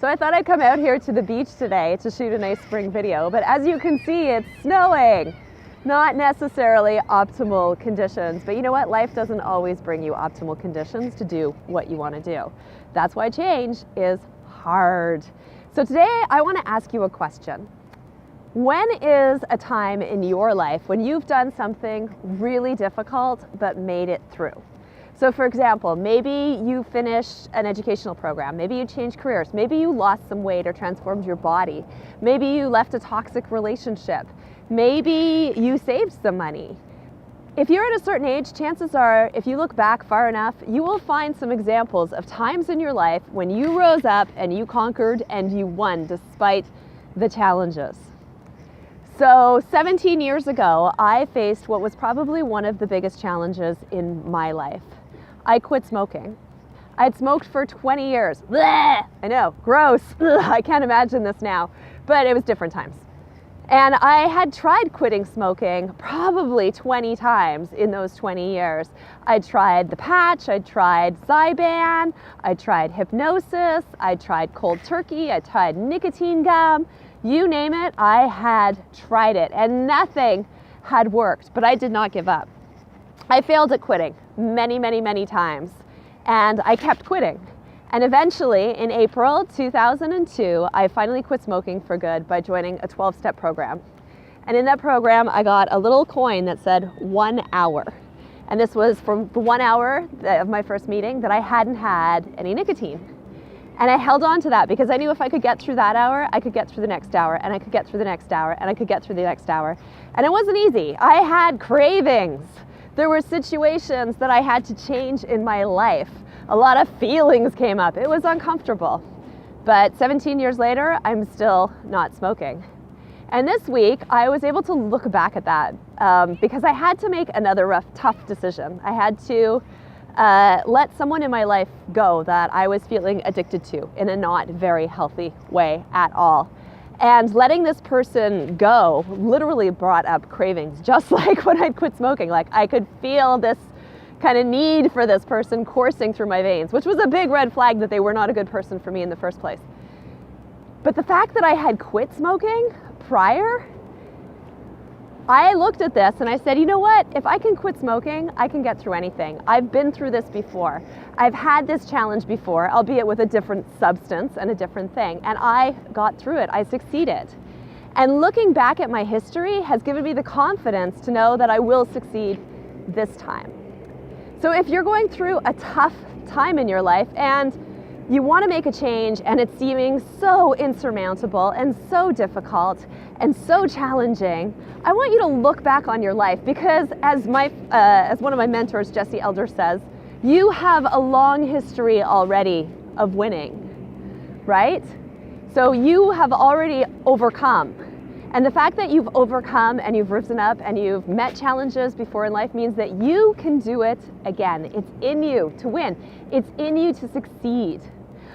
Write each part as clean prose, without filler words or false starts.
So I thought I'd come out here to the beach today to shoot a nice spring video, but as you can see, it's snowing. Not necessarily optimal conditions, but you know what? Life doesn't always bring you optimal conditions to do what you want to do. That's why change is hard. So today I want to ask you a question. When is a time in your life when you've done something really difficult but made it through? So for example, maybe you finished an educational program, maybe you changed careers, maybe you lost some weight or transformed your body, maybe you left a toxic relationship, maybe you saved some money. If you're at a certain age, chances are, if you look back far enough, you will find some examples of times in your life when you rose up and you conquered and you won despite the challenges. So 17 years ago, I faced what was probably one of the biggest challenges in my life. I quit smoking. I'd smoked for 20 years. Blech! I know, gross. Ugh, I can't imagine this now, but it was different times. And I had tried quitting smoking probably 20 times in those 20 years. I tried the patch, I tried Zyban, I tried hypnosis, I tried cold turkey, I tried nicotine gum. You name it, I had tried it, and nothing had worked, but I did not give up. I failed at quitting many times, and I kept quitting. And eventually, in April 2002, I finally quit smoking for good by joining a 12-step program. And in that program, I got a little coin that said 1 hour. And this was from the 1 hour of my first meeting that I hadn't had any nicotine. And I held on to that because I knew if I could get through that hour, I could get through the next hour, and I could get through the next hour, and I could get through the next hour. And it wasn't easy. I had cravings. There were situations that I had to change in my life. A lot of feelings came up. It was uncomfortable. But 17 years later, I'm still not smoking. And this week, I was able to look back at that because I had to make another tough decision. I had to let someone in my life go that I was feeling addicted to in a not very healthy way at all. And letting this person go literally brought up cravings, just like when I'd quit smoking. Like I could feel this kind of need for this person coursing through my veins, which was a big red flag that they were not a good person for me in the first place. But the fact that I had quit smoking prior, I looked at this and I said, you know what? If I can quit smoking, I can get through anything. I've been through this before. I've had this challenge before, albeit with a different substance and a different thing. And I got through it. I succeeded. And looking back at my history has given me the confidence to know that I will succeed this time. So if you're going through a tough time in your life and you want to make a change and it's seeming so insurmountable and so difficult and so challenging, I want you to look back on your life because as one of my mentors, Jesse Elder, says, you have a long history already of winning, right? So you have already overcome. And the fact that you've overcome and you've risen up and you've met challenges before in life means that you can do it again. It's in you to win. It's in you to succeed.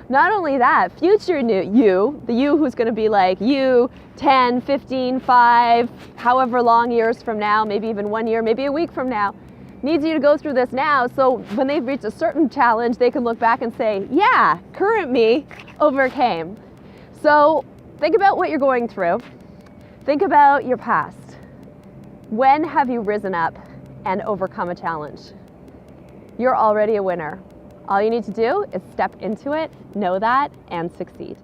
Not only that, future you, the you who's going to be like you 10, 15, 5, however long years from now, maybe even 1 year, maybe a week from now, needs you to go through this now so when they've reached a certain challenge, they can look back and say, yeah, current me overcame. So think about what you're going through. Think about your past. When have you risen up and overcome a challenge? You're already a winner. All you need to do is step into it, know that, and succeed.